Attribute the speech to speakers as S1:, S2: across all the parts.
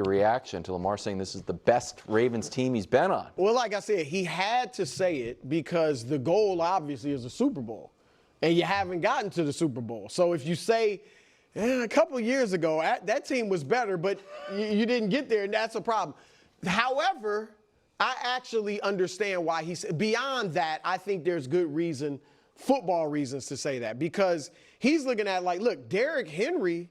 S1: Your reaction to Lamar saying this is the best Ravens team he's been on?
S2: Well, like I said, he had to say it because the goal obviously is a Super Bowl, and you haven't gotten to the Super Bowl. So if you say a couple of years ago that team was better, but you didn't get there, and that's a problem. However, I actually understand why he said. Beyond that, I think there's good reason, football reasons to say that, because he's looking at like, look, Derrick Henry.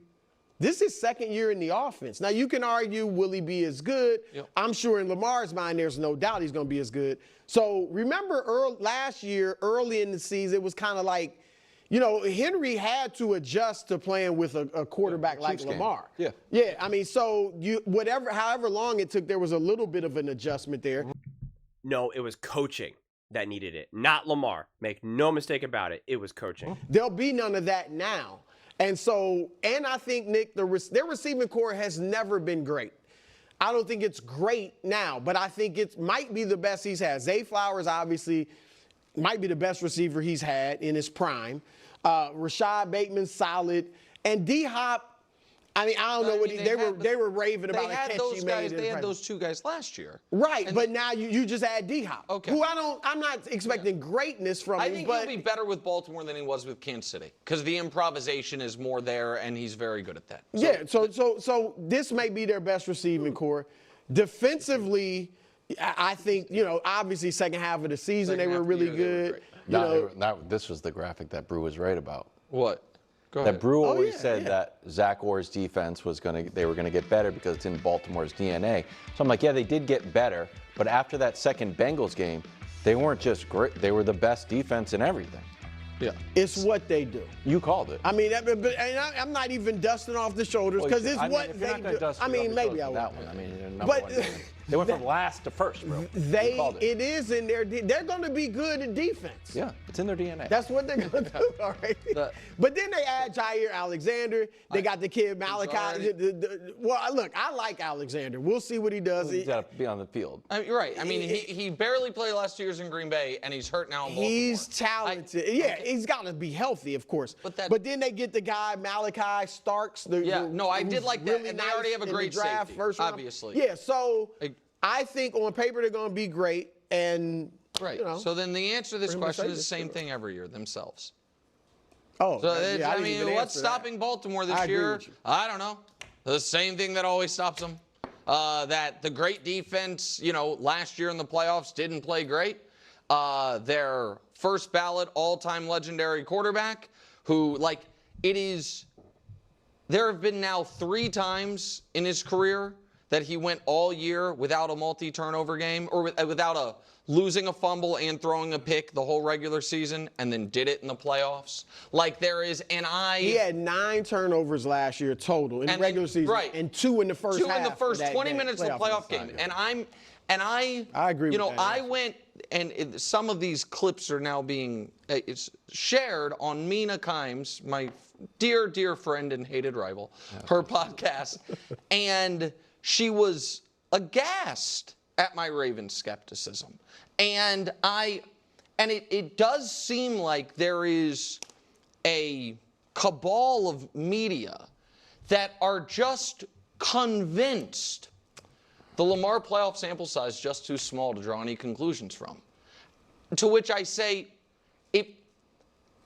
S2: This is second year in the offense. Now, you can argue, will he be as good? Yep. I'm sure in Lamar's mind, there's no doubt he's going to be as good. So remember last year, early in the season, it was kind of like, Henry had to adjust to playing with a quarterback like Lamar.
S1: Yeah.
S2: Yeah, I mean, so however long it took, there was a little bit of an adjustment there.
S3: No, it was coaching that needed it, not Lamar. Make no mistake about it. It was coaching.
S2: There'll be none of that now. And I think, Nick, their receiving core has never been great. I don't think it's great now, but I think it might be the best he's had. Zay Flowers, obviously, might be the best receiver he's had in his prime. Rashad Bateman's solid. And D-Hop, I mean, I don't know what they were raving about a catch he made.
S4: They had those two guys last year.
S2: Right, but now you just add D-Hop.
S4: Okay.
S2: Who I'm not expecting greatness from him.
S4: I think he'll be better with Baltimore than he was with Kansas City because the improvisation is more there, and he's very good at that.
S2: So this may be their best receiving core. Defensively, I think, obviously second half of the season they were really good.
S1: This was the graphic that Brew was right about.
S4: What? Go ahead.
S1: That Brew always said that Zach Orr's defense they were gonna get better because it's in Baltimore's DNA. So I'm like, yeah, they did get better, but after that second Bengals game, they weren't just great. They were the best defense in everything.
S4: Yeah.
S2: It's what they do.
S1: You called it.
S2: I mean, I'm not even dusting off the shoulders because it's what they do. I mean, maybe I will.
S1: That one. I mean,
S2: but
S1: they went from last to first, bro.
S2: It is in their. They're going to be good at defense.
S1: Yeah, it's in their DNA.
S2: That's what they're going to do. All right. But then they add Jair Alexander. They got the kid Malachi. Well, look, I like Alexander. We'll see what he does.
S1: He's got to be on the field.
S4: You're right. I mean, he barely played last 2 years in Green Bay, and he's hurt now in Baltimore.
S2: He's talented. He's got to be healthy, of course. But then they get the guy Malachi Starks.
S4: I did like that,
S2: really
S4: and they already have a great
S2: draft,
S4: safety, obviously.
S2: Yeah, so I think on paper they're going to be great, and
S4: right. So then the answer to this question is the same thing every year: themselves.
S2: Oh,
S4: so I mean, what's stopping Baltimore this year? I don't know. The same thing that always stops them. That the great defense, last year in the playoffs didn't play great. Their first ballot all-time legendary quarterback, who there have been now 3 times in his career that he went all year without a multi-turnover game or without losing a fumble and throwing a pick the whole regular season and then did it in the playoffs. He
S2: had 9 turnovers last year total in the regular season.
S4: Right.
S2: And 2 in the first half.
S4: 2 in the first 20 minutes of the playoff game. And I
S2: agree with that.
S4: I went, and some of these clips are now being shared on Mina Kimes, my dear, dear friend and hated rival, her podcast. And she was aghast at my Ravens skepticism. And it does seem like there is a cabal of media that are just convinced the Lamar playoff sample size is just too small to draw any conclusions from. To which I say,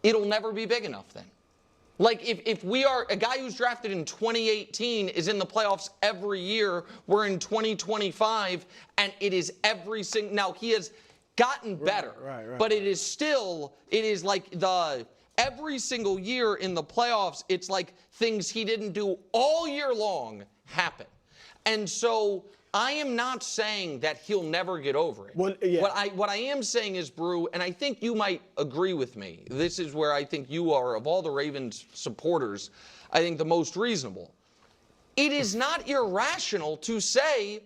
S4: it'll never be big enough then. If we are a guy who's drafted in 2018 is in the playoffs every year, we're in 2025, and it is every single. Now he has gotten better, right. But it is like every single year in the playoffs, it's like things he didn't do all year long happen, and so. I am not saying that he'll never get over it.
S2: Well, yeah.
S4: What I am saying is, Brew, and I think you might agree with me. This is where I think you are, of all the Ravens supporters, I think the most reasonable. It is not irrational to say,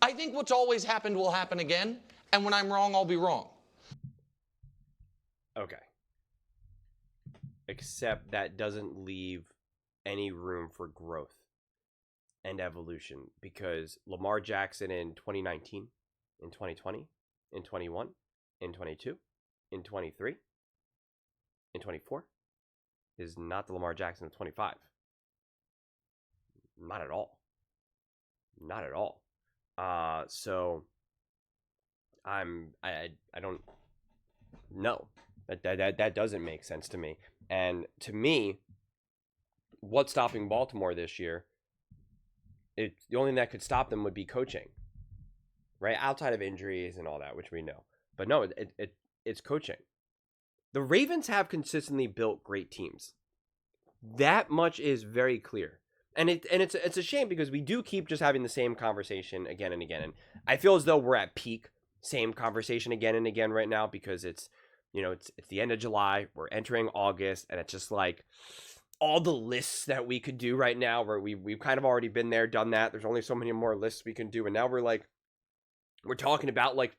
S4: I think what's always happened will happen again, and when I'm wrong, I'll be wrong.
S3: Okay. Except that doesn't leave any room for growth and evolution, because Lamar Jackson in 2019, in 2020, in 21, in 22, in 23, in 24 is not the Lamar Jackson of 25. Not at all. Not at all. So I don't know. That doesn't make sense to me. And to me, what's stopping Baltimore this year? The only thing that could stop them would be coaching, right? Outside of injuries and all that, which we know. But no, it's coaching. The Ravens have consistently built great teams. That much is very clear. And it's a shame because we do keep just having the same conversation again and again. And I feel as though we're at peak same conversation again and again right now because it's the end of July, we're entering August, and it's just like all the lists that we could do right now where we've kind of already been there, done that. There's only so many more lists we can do. And now we're talking about like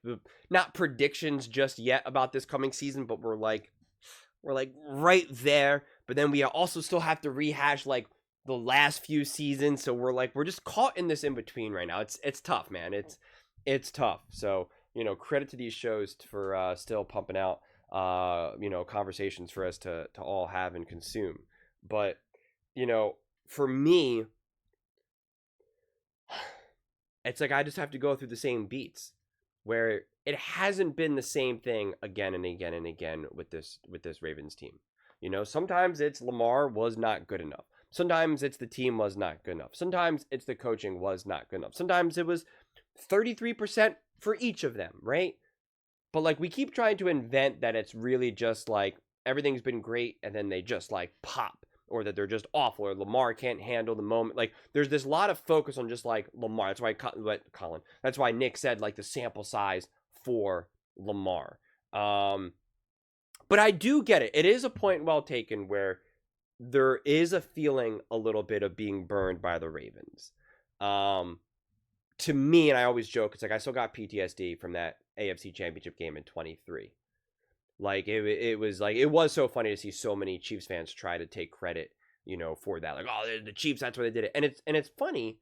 S3: not predictions just yet about this coming season, but we're like right there. But then we also still have to rehash like the last few seasons. So we're just caught in this in between right now. It's tough, man. It's tough. So, credit to these shows for still pumping out conversations for us to all have and consume. But, for me, it's like I just have to go through the same beats where it hasn't been the same thing again and again and again with this Ravens team. Sometimes it's Lamar was not good enough. Sometimes it's the team was not good enough. Sometimes it's the coaching was not good enough. Sometimes it was 33% for each of them, right? But like we keep trying to invent that it's really just like everything's been great and then they just like pop, or that they're just awful, or Lamar can't handle the moment. Like there's this lot of focus on just like Lamar. That's why Colin. That's why Nick said like the sample size for Lamar. But I do get it. It is a point well taken where there is a feeling a little bit of being burned by the Ravens. To me, and I always joke, it's like I still got PTSD from that AFC Championship game in 23. Like it was so funny to see so many Chiefs fans try to take credit, for that. Like, oh, the Chiefs, that's why they did it. And it's funny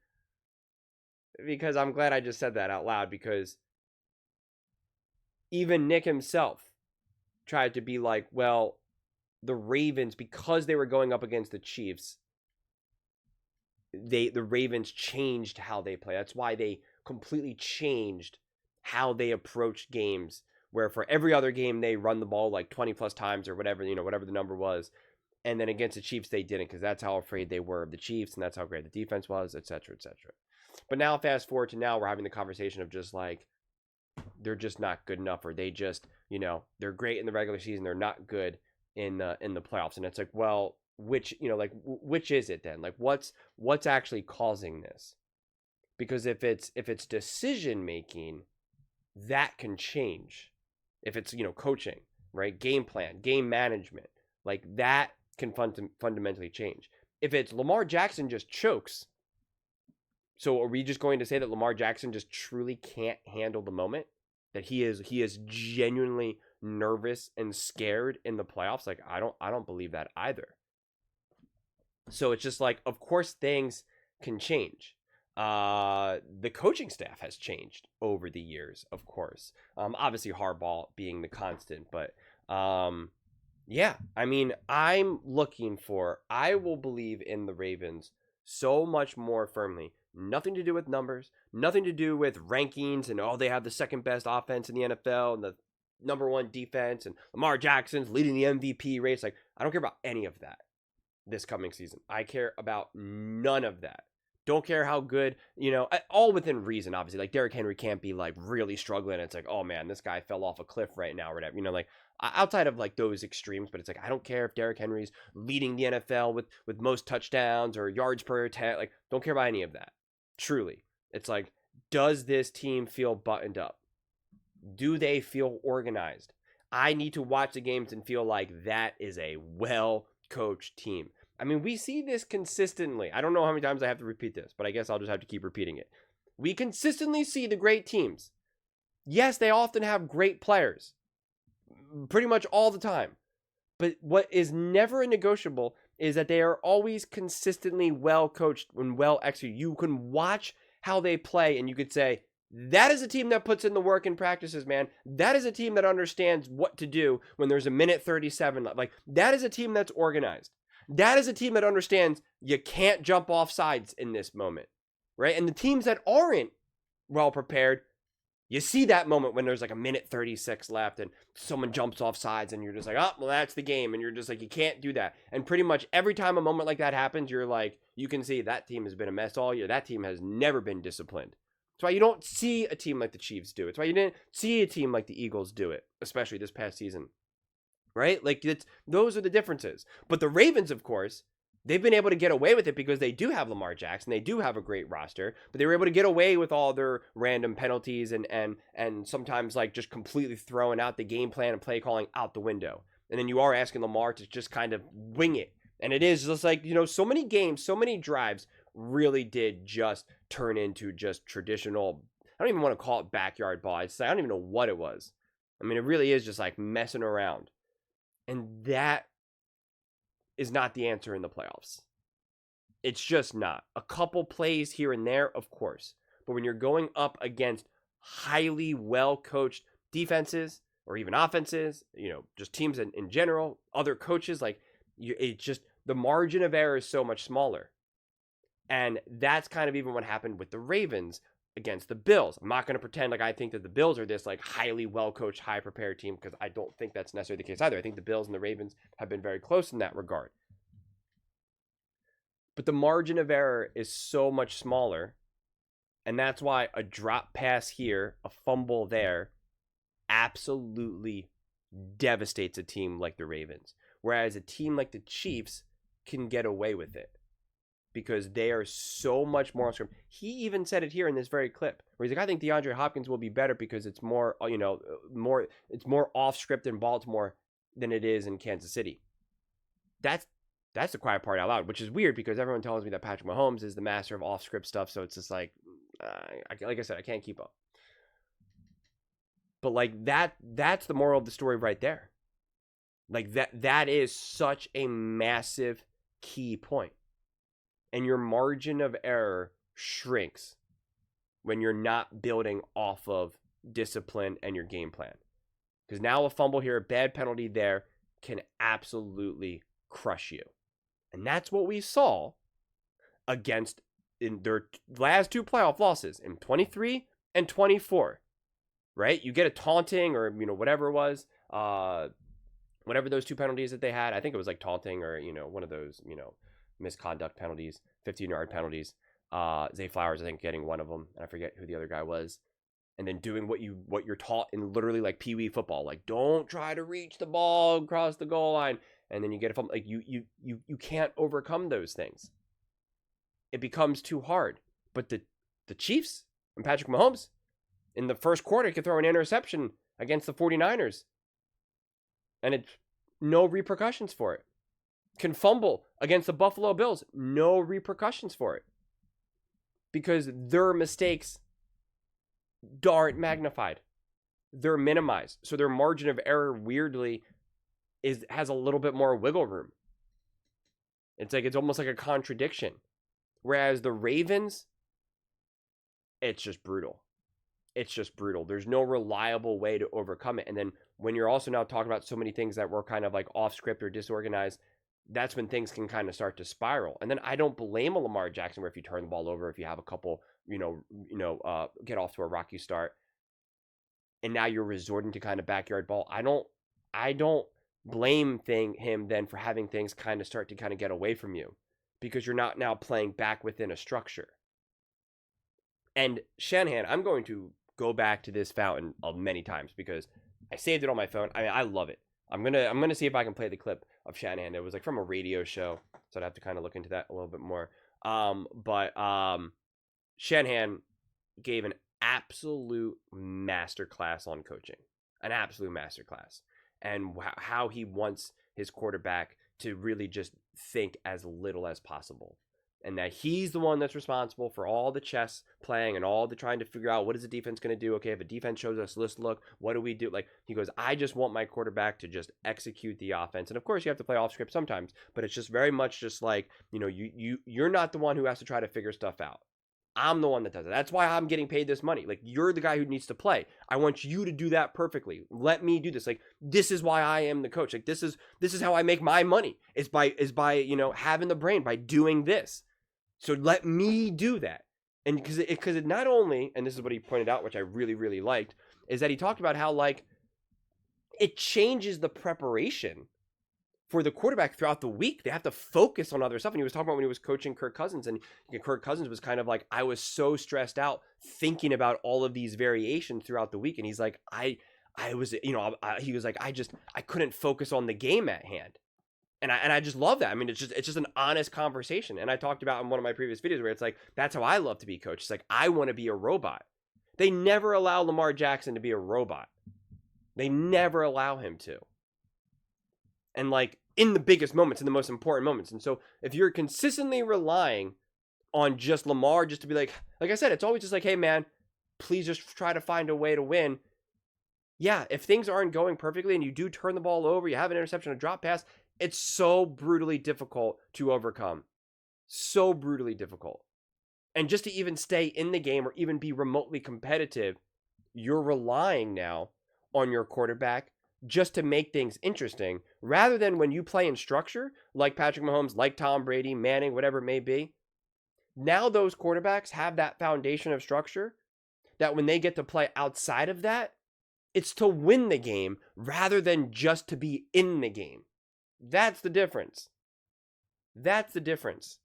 S3: because I'm glad I just said that out loud, because even Nick himself tried to be like, well, the Ravens, because they were going up against the Chiefs, the Ravens changed how they play. That's why they completely changed how they approached games, where for every other game they run the ball like 20 plus times or whatever, whatever the number was. And then against the Chiefs, they didn't, because that's how afraid they were of the Chiefs, and that's how great the defense was, et cetera, et cetera. But now fast forward to now, we're having the conversation of just like, they're just not good enough, or they just, they're great in the regular season, they're not good in the playoffs. And it's like, well, which is it then? Like what's actually causing this? Because if it's decision making, that can change. If it's, coaching, right? Game plan, game management, like that can fundamentally change. If it's Lamar Jackson just chokes, so are we just going to say that Lamar Jackson just truly can't handle the moment? That he is genuinely nervous and scared in the playoffs? Like I don't believe that either. So it's just like, of course things can change. The coaching staff has changed over the years, of course. Obviously Harbaugh being the constant, but yeah, I mean, I will believe in the Ravens so much more firmly. Nothing to do with numbers, nothing to do with rankings and they have the second best offense in the NFL and the number one defense and Lamar Jackson's leading the MVP race. Like, I don't care about any of that this coming season. I care about none of that. Don't care how good, all within reason, obviously. Like, Derrick Henry can't be, like, really struggling. It's like, oh, man, this guy fell off a cliff right now or whatever. Like, outside of, like, those extremes. But it's like, I don't care if Derrick Henry's leading the NFL with most touchdowns or yards per attempt. Like, don't care about any of that. Truly. It's like, does this team feel buttoned up? Do they feel organized? I need to watch the games and feel like that is a well-coached team. I mean, we see this consistently. I don't know how many times I have to repeat this, but I guess I'll just have to keep repeating it. We consistently see the great teams. Yes, they often have great players. Pretty much all the time. But what is never a negotiable is that they are always consistently well coached and well executed. You can watch how they play and you could say, that is a team that puts in the work in practices, man. That is a team that understands what to do when there's a minute 37 left. Like, that is a team that's organized. That is a team that understands you can't jump off sides in this moment. right? And the teams that aren't well prepared, you see that moment when there's like a minute 36 left and someone jumps off sides and you're just like, oh, well, that's the game. And you're just like, you can't do that. And pretty much every time a moment like that happens, you're like, you can see that team has been a mess all year. That team has never been disciplined. That's why you don't see a team like the Chiefs do it. It's why you didn't see a team like the Eagles do it, especially this past season, right? Like those are the differences. But the Ravens, of course, they've been able to get away with it because they do have Lamar Jackson. They do have a great roster, but they were able to get away with all their random penalties and sometimes like just completely throwing out the game plan and play calling out the window. And then you are asking Lamar to just kind of wing it. And it is just like, so many games, so many drives really did just turn into just traditional. I don't even want to call it backyard ball. I don't even know what it was. I mean, it really is just like messing around. And that is not the answer in the playoffs. It's just not. A couple plays here and there, of course. But when you're going up against highly well-coached defenses or even offenses, just teams in general, other coaches, it's just the margin of error is so much smaller. And that's kind of even what happened with the Ravens against the Bills. I'm not going to pretend like I think that the Bills are this like highly well-coached, high-prepared team because I don't think that's necessarily the case either. I think the Bills and the Ravens have been very close in that regard. But the margin of error is so much smaller, and that's why a drop pass here, a fumble there, absolutely devastates a team like the Ravens. Whereas a team like the Chiefs can get away with it, because they are so much more on script. He even said it here in this very clip, where he's like, I think DeAndre Hopkins will be better because it's more, it's more off script in Baltimore than it is in Kansas City. That's the quiet part out loud, which is weird because everyone tells me that Patrick Mahomes is the master of off script stuff. So it's just like I said, I can't keep up. But like that's the moral of the story right there. Like that is such a massive key point. And your margin of error shrinks when you're not building off of discipline and your game plan. Because now a fumble here, a bad penalty there can absolutely crush you. And that's what we saw against in their last two playoff losses in 23 and 24. Right? You get a taunting or, whatever it was, whatever those two penalties that they had. I think it was like taunting or, one of those, misconduct penalties, 15-yard penalties. Zay Flowers, I think, getting one of them, and I forget who the other guy was. And then doing what you're taught in literally like Pee Wee football, like don't try to reach the ball across the goal line, and then you get a fumble. Like you can't overcome those things. It becomes too hard. But the Chiefs and Patrick Mahomes in the first quarter could throw an interception against the 49ers, and it's no repercussions for it. Can fumble against the Buffalo Bills, no repercussions for it. Because their mistakes aren't magnified. They're minimized. So their margin of error weirdly has a little bit more wiggle room. It's almost like a contradiction. Whereas the Ravens, it's just brutal. It's just brutal. There's no reliable way to overcome it. And then when you're also now talking about so many things that were kind of like off script or disorganized, that's when things can kind of start to spiral. And then I don't blame a Lamar Jackson where if you turn the ball over, if you have a couple, get off to a rocky start, and now you're resorting to kind of backyard ball. I don't blame him then for having things kind of start to kind of get away from you, because you're not now playing back within a structure. And Shanahan, I'm going to go back to this fountain many times because I saved it on my phone. I mean, I love it. I'm gonna see if I can play the clip of Shanahan. It was like from a radio show, so I'd have to kind of look into that a little bit more. But Shanahan gave an absolute masterclass on coaching, an absolute masterclass, and how he wants his quarterback to really just think as little as possible. And that he's the one that's responsible for all the chess playing and all the trying to figure out what is the defense going to do. Okay, if a defense shows us this look, what do we do? Like, he goes, I just want my quarterback to just execute the offense. And of course, you have to play off script sometimes, but it's just very much just like, you're not the one who has to try to figure stuff out. I'm the one that does it. That's why I'm getting paid this money. Like, you're the guy who needs to play. I want you to do that perfectly. Let me do this. Like, this is why I am the coach. Like, this is how I make my money. Is by having the brain, by doing this. So let me do that. And because it not only, and this is what he pointed out, which I really, really liked, is that he talked about how, like, it changes the preparation for the quarterback throughout the week. They have to focus on other stuff. And he was talking about when he was coaching Kirk Cousins, and Kirk Cousins was kind of like, I was so stressed out thinking about all of these variations throughout the week. And he's like, I was, he was like, I couldn't focus on the game at hand. And I just love that. I mean, it's just an honest conversation. And I talked about in one of my previous videos where it's like, that's how I love to be coached. It's like, I want to be a robot. They never allow Lamar Jackson to be a robot. They never allow him to. And like in the biggest moments, in the most important moments. And so if you're consistently relying on just Lamar just to be like I said, it's always just like, hey man, please just try to find a way to win. Yeah, if things aren't going perfectly and you do turn the ball over, you have an interception, a drop pass, it's so brutally difficult to overcome. So brutally difficult. And just to even stay in the game or even be remotely competitive, you're relying now on your quarterback just to make things interesting, rather than when you play in structure, like Patrick Mahomes, like Tom Brady, Manning, whatever it may be. Now those quarterbacks have that foundation of structure that when they get to play outside of that, it's to win the game rather than just to be in the game. That's the difference. That's the difference.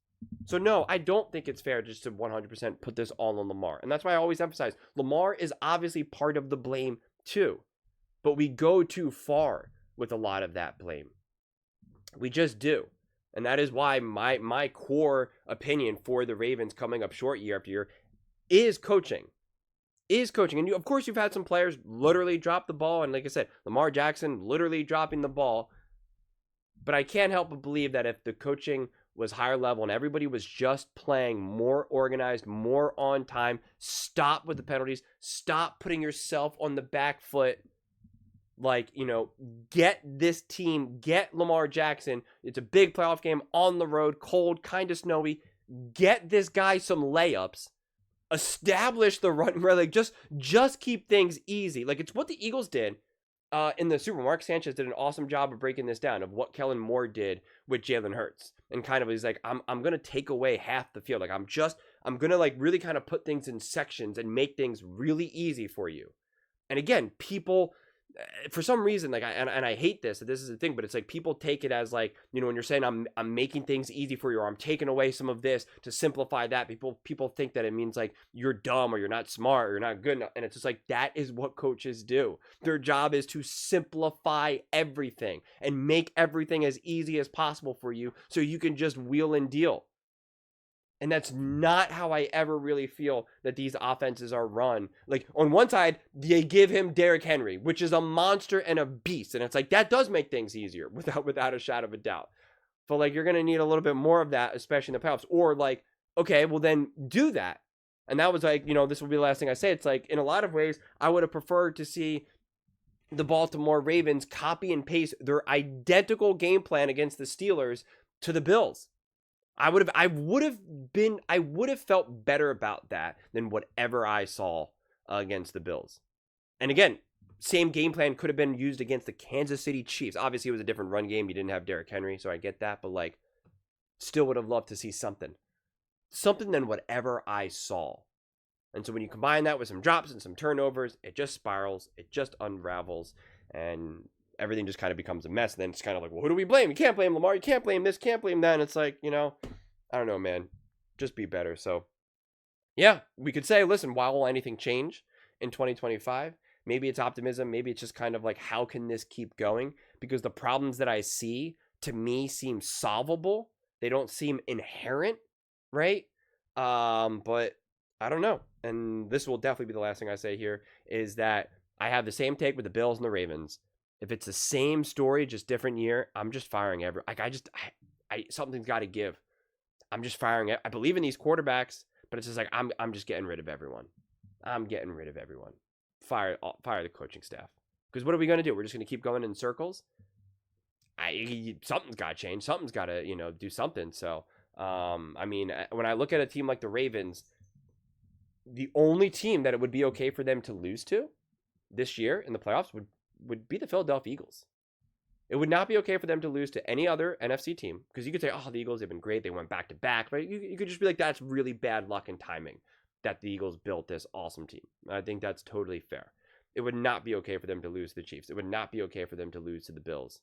S3: So no, I don't think it's fair just to 100% put this all on Lamar. And that's why I always emphasize Lamar is obviously part of the blame too. But we go too far with a lot of that blame. We just do. And that is why my core opinion for the Ravens coming up short year after year is coaching. And of course you've had some players literally drop the ball. And like I said, Lamar Jackson literally dropping the ball. But I can't help but believe that if the coaching was higher level and everybody was just playing more organized, more on time, stop with the penalties, stop putting yourself on the back foot. Like, get this team, get Lamar Jackson. It's a big playoff game on the road, cold, kind of snowy. Get this guy some layups. Establish the run, like just keep things easy. Like it's what the Eagles did in the Super Bowl. Mark Sanchez did an awesome job of breaking this down of what Kellen Moore did with Jalen Hurts. And kind of he's like, I'm going to take away half the field. Like I'm going to like really kind of put things in sections and make things really easy for you. And again, people, for some reason, like I hate this is the thing, but it's like people take it as like, when you're saying I'm making things easy for you, or I'm taking away some of this to simplify that, people think that it means like you're dumb or you're not smart or you're not good enough. And it's just like, that is what coaches do. Their job is to simplify everything and make everything as easy as possible for you so you can just wheel and deal. And that's not how I ever really feel that these offenses are run. Like, on one side, they give him Derrick Henry, which is a monster and a beast. And it's like, that does make things easier without a shadow of a doubt. But, like, you're going to need a little bit more of that, especially in the playoffs. Or, like, okay, well, then do that. And that was like, this will be the last thing I say. It's like, in a lot of ways, I would have preferred to see the Baltimore Ravens copy and paste their identical game plan against the Steelers to the Bills. I would have felt better about that than whatever I saw against the Bills. And again, same game plan could have been used against the Kansas City Chiefs. Obviously, it was a different run game. You didn't have Derrick Henry, so I get that. But like, still would have loved to see something than whatever I saw. And so when you combine that with some drops and some turnovers, it just spirals. It just unravels, and everything just kind of becomes a mess. And then it's kind of like, well, who do we blame? You can't blame Lamar. You can't blame this. Can't blame that. And it's like, I don't know, man. Just be better. So, yeah, we could say, listen, why will anything change in 2025? Maybe it's optimism. Maybe it's just kind of like, how can this keep going? Because the problems that I see, to me, seem solvable. They don't seem inherent, right? But I don't know. And this will definitely be the last thing I say here, is that I have the same take with the Bills and the Ravens. If it's the same story, just different year, I'm just firing something's got to give. I'm just firing it. I believe in these quarterbacks, but it's just like, I'm just getting rid of everyone. I'm getting rid of everyone. Fire the coaching staff. Because what are we going to do? We're just going to keep going in circles? Something's got to change. Something's got to, do something. So, when I look at a team like the Ravens, the only team that it would be okay for them to lose to this year in the playoffs would be the Philadelphia Eagles. It would not be okay for them to lose to any other NFC team, because you could say, oh, the Eagles, they've been great. They went back to back. But you could just be like, that's really bad luck and timing. that the Eagles built this awesome team. I think that's totally fair. It would not be okay for them to lose to the Chiefs. It would not be okay for them to lose to the Bills.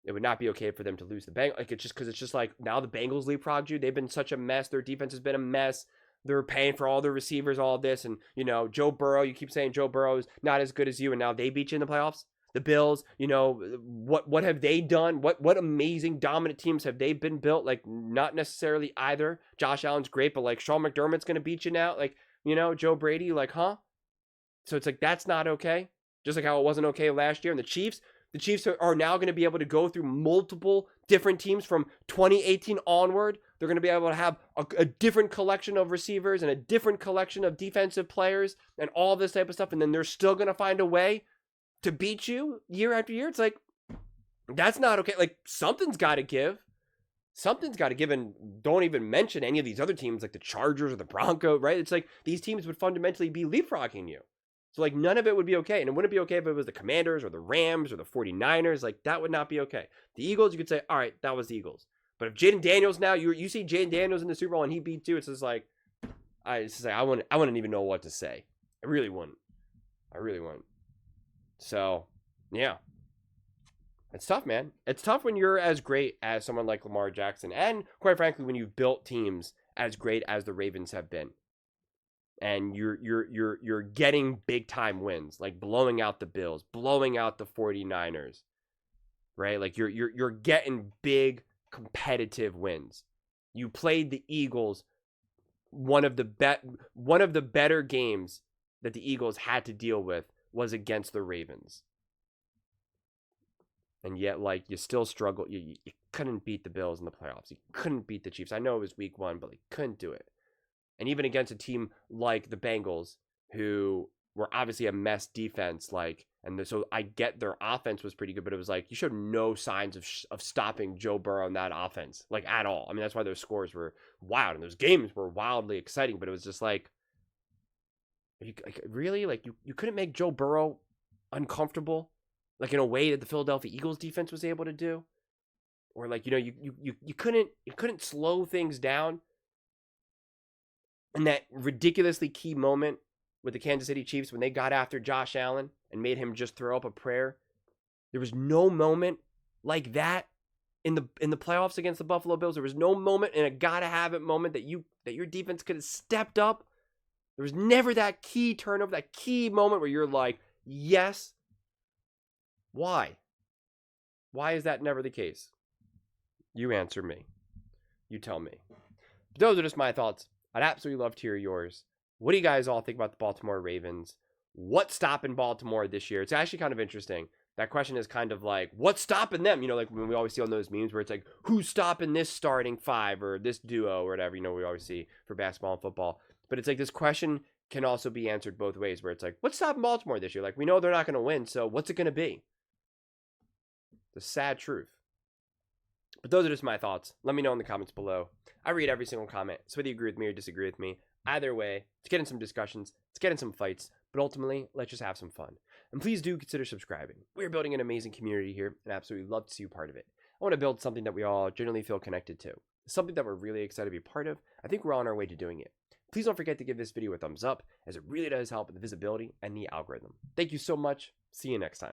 S3: It would not be okay for them to lose the Bengals. Like, it's just because it's just like now the Bengals leapfrogged you. They've been such a mess. Their defense has been a mess. They're paying for all their receivers, all this. And, you know, Joe Burrow, you keep saying Joe Burrow is not as good as you. And now they beat you in the playoffs. The Bills, you know, what have they done? What amazing dominant teams have they been built? Like, not necessarily either. Josh Allen's great, but like Sean McDermott's going to beat you now. Like, you know, Joe Brady, like, huh? So it's like, that's not okay. Just like how it wasn't okay last year. And the Chiefs are now going to be able to go through multiple different teams from 2018 onward. They're going to be able to have a different collection of receivers and a different collection of defensive players and all this type of stuff. And then they're still going to find a way to beat you year after year. It's like, that's not okay. Like, something's got to give. Something's got to give. And don't even mention any of these other teams like the Chargers or the Broncos, right? It's like these teams would fundamentally be leapfrogging you. So, like, none of it would be okay. And it wouldn't be okay if it was the Commanders or the Rams or the 49ers. Like, that would not be okay. The Eagles, you could say, all right, that was the Eagles. But if Jaden Daniels now, you see Jaden Daniels in the Super Bowl and he beat you, it's just like, I wouldn't even know what to say. I really wouldn't. So, yeah. It's tough, man. It's tough when you're as great as someone like Lamar Jackson. And, quite frankly, when you've built teams as great as the Ravens have been. And you're getting big time wins, like blowing out the Bills, blowing out the 49ers, right? Like you're getting big competitive wins. You played the Eagles, one of the better games that the Eagles had to deal with was against the Ravens. And yet, like, you still struggle. You couldn't beat the Bills in the playoffs. You couldn't beat the Chiefs. I know it was week 1, but you couldn't do it. And even against a team like the Bengals, who were obviously a mess defense, like, and so I get their offense was pretty good, but it was like you showed no signs of stopping Joe Burrow in that offense, like, at all. I mean, that's why those scores were wild and those games were wildly exciting. But it was just like, really, like you couldn't make Joe Burrow uncomfortable, like in a way that the Philadelphia Eagles defense was able to do, or like, you know, you couldn't slow things down. And that ridiculously key moment with the Kansas City Chiefs when they got after Josh Allen and made him just throw up a prayer. There was no moment like that in the playoffs against the Buffalo Bills. There was no moment in a gotta have it moment that your defense could have stepped up. There was never that key turnover, that key moment where you're like, yes. Why? Why is that never the case? You answer me. You tell me. But those are just my thoughts. I'd absolutely love to hear yours. What do you guys all think about the Baltimore Ravens? What's stopping Baltimore this year? It's actually kind of interesting. That question is kind of like, what's stopping them? You know, like when we always see on those memes where it's like, who's stopping this starting five or this duo or whatever, you know, we always see for basketball and football. But it's like this question can also be answered both ways, where it's like, what's stopping Baltimore this year? Like, we know they're not going to win, so what's it going to be? The sad truth. But those are just my thoughts. Let me know in the comments below. I read every single comment, so whether you agree with me or disagree with me, either way, let's get in some discussions, let's get in some fights, but ultimately, let's just have some fun. And please do consider subscribing. We're building an amazing community here, and absolutely love to see you part of it. I want to build something that we all generally feel connected to, something that we're really excited to be part of. I think we're on our way to doing it. Please don't forget to give this video a thumbs up, as it really does help with the visibility and the algorithm. Thank you so much. See you next time.